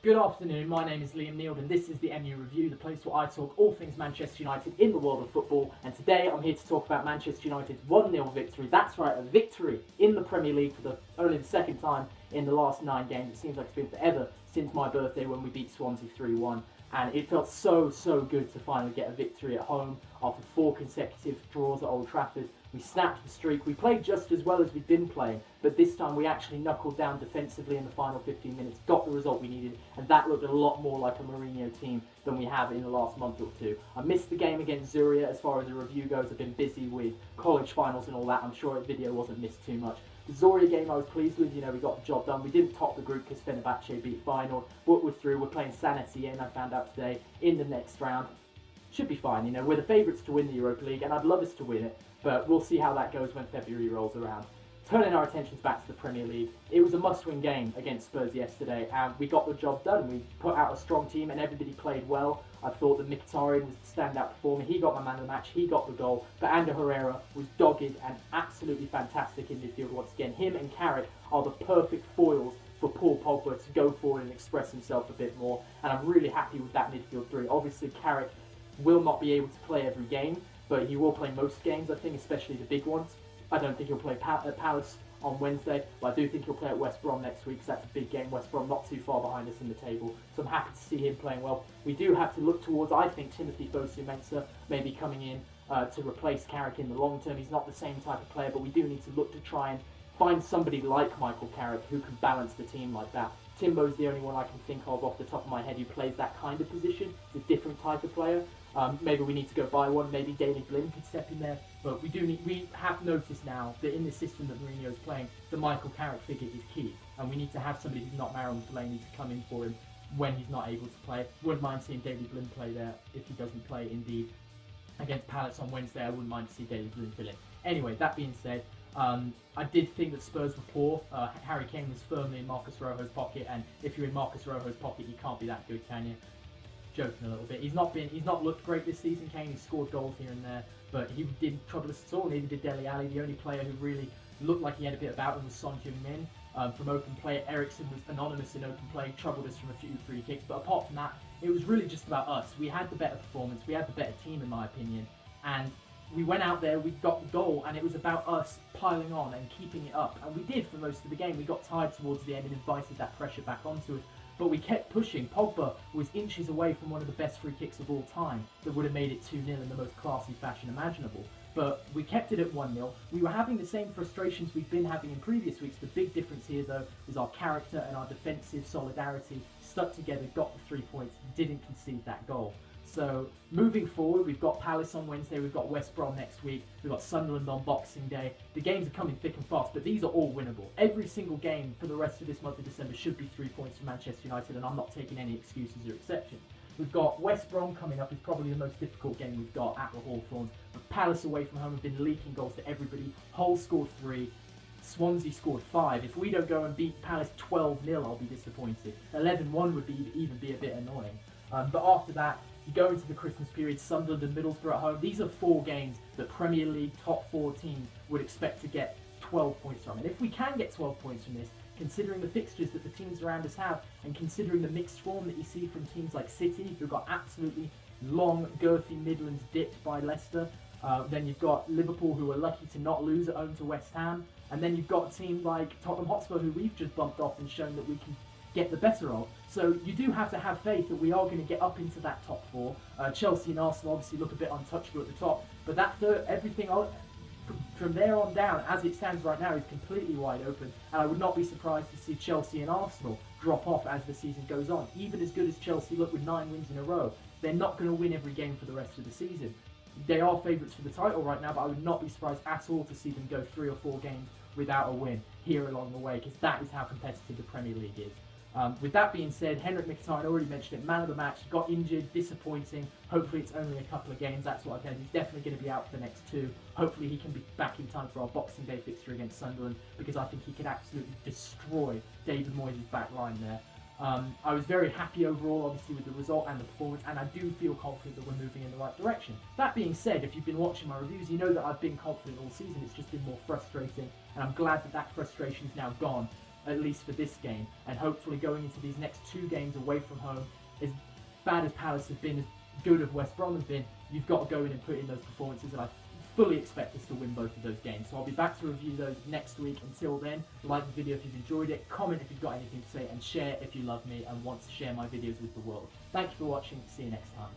Good afternoon, my name is Liam Neild and this is the MU Review, the place where I talk all things Manchester United in the world of football, and today I'm here to talk about Manchester United's 1-0 victory. That's right, a victory in the Premier League for only the second time in the last 9 games. It seems like it's been forever since my birthday when we beat Swansea 3-1, and it felt so good to finally get a victory at home after 4 consecutive draws at Old Trafford. We snapped the streak. We played just as well as we'd been playing, but this time we actually knuckled down defensively in the final 15 minutes, got the result we needed, and that looked a lot more like a Mourinho team than we have in the last month or two. I missed the game against Zurich as far as the review goes. I've been busy with college finals and all that. I'm sure the video wasn't missed too much. The Zurich game I was pleased with. We got the job done. We didn't top the group because Fenerbahce beat Feyenoord, but we're through. We're playing San Etienne, I found out today, in the next round. Should be fine. We're the favourites to win the Europa League, and I'd love us to win it, but we'll see how that goes when February rolls around. Turning our attentions back to the Premier League, it was a must-win game against Spurs yesterday, and we got the job done. We put out a strong team, and everybody played well. I thought that Mkhitaryan was the standout performer. He got my man of the match, he got the goal, but Ander Herrera was dogged and absolutely fantastic in midfield once again. Him and Carrick are the perfect foils for Paul Pogba to go forward and express himself a bit more, and I'm really happy with that midfield three. Obviously, Carrick will not be able to play every game, but he will play most games, I think, especially the big ones. I don't think he'll play at Palace on Wednesday, but I do think he'll play at West Brom next week, because that's a big game. West Brom not too far behind us in the table, so I'm happy to see him playing well. We do have to look towards, I think, Timothy Fosu-Mensah maybe coming in to replace Carrick in the long term. He's not the same type of player, but we do need to look to try and find somebody like Michael Carrick who can balance the team like that. Timbo's the only one I can think of off the top of my head who plays that kind of position. He's a different type of player. Maybe we need to go buy one. Maybe Daily Blind could step in there. But we have noticed now that in the system that Mourinho is playing, the Michael Carrick figure is key, and we need to have somebody who's not Marouane Fellaini to come in for him when he's not able to play. Wouldn't mind seeing Daily Blind play there if he doesn't play. Indeed, against Palace on Wednesday, I wouldn't mind to see Daily Blind fill in. Anyway, that being said, I did think that Spurs were poor. Harry Kane was firmly in Marcos Rojo's pocket, and if you're in Marcos Rojo's pocket, you can't be that good, can you? Joking a little bit. He's not looked great this season, Kane. He's scored goals here and there, but he didn't trouble us at all. Neither did Dele Alli. The only player who really looked like he had a bit about him was Son Heung-min. From open play, Eriksen was anonymous in open play, troubled us from a few free kicks, but apart from that, it was really just about us. We had the better performance, we had the better team in my opinion, and we went out there, we got the goal, and it was about us piling on and keeping it up, and we did for most of the game. We got tired towards the end and invited that pressure back onto us, but we kept pushing. Pogba was inches away from one of the best free kicks of all time that would have made it 2-0 in the most classy fashion imaginable. But we kept it at 1-0. We were having the same frustrations we've been having in previous weeks. The big difference here, though, is our character and our defensive solidarity stuck together, got the 3 points, didn't concede that goal. So, moving forward, we've got Palace on Wednesday, we've got West Brom next week, we've got Sunderland on Boxing Day. The games are coming thick and fast, but these are all winnable. Every single game for the rest of this month of December should be 3 points for Manchester United, and I'm not taking any excuses or exceptions. We've got West Brom coming up, is probably the most difficult game we've got at the Hawthorns. But Palace away from home have been leaking goals to everybody. Hull scored 3. Swansea scored 5. If we don't go and beat Palace 12-0, I'll be disappointed. 11-1 would even be a bit annoying. But after that, you go into the Christmas period, Sunderland and Middlesbrough at home. These are 4 games that Premier League top 4 teams would expect to get 12 points from. And if we can get 12 points from this, considering the fixtures that the teams around us have, and considering the mixed form that you see from teams like City, who got absolutely long, girthy Midlands dipped by Leicester, then you've got Liverpool, who are lucky to not lose at home to West Ham, and then you've got a team like Tottenham Hotspur, who we've just bumped off and shown that we can get the better of. So you do have to have faith that we are going to get up into that top 4. Chelsea and Arsenal obviously look a bit untouchable at the top, but that everything from there on down, as it stands right now, is completely wide open, and I would not be surprised to see Chelsea and Arsenal drop off as the season goes on. Even as good as Chelsea look with 9 wins in a row, they're not going to win every game for the rest of the season. They are favourites for the title right now, but I would not be surprised at all to see them go 3 or 4 games without a win here along the way, because that is how competitive the Premier League is. With that being said, Henrik Mkhitaryan, already mentioned it, man of the match, got injured, disappointing. Hopefully it's only a couple of games, that's what I've heard. He's definitely going to be out for the next 2. Hopefully he can be back in time for our Boxing Day fixture against Sunderland, because I think he could absolutely destroy David Moyes' back line there. I was very happy overall, obviously, with the result and the performance, and I do feel confident that we're moving in the right direction. That being said, if you've been watching my reviews, you know that I've been confident all season. It's just been more frustrating, and I'm glad that that frustration is now gone. at least for this game, and hopefully going into these next 2 games away from home, as bad as Palace have been, as good as West Brom have been, you've got to go in and put in those performances, and I fully expect us to win both of those games. So I'll be back to review those next week. Until then, like the video if you've enjoyed it, comment if you've got anything to say, and share if you love me and want to share my videos with the world. Thank you for watching. See you next time.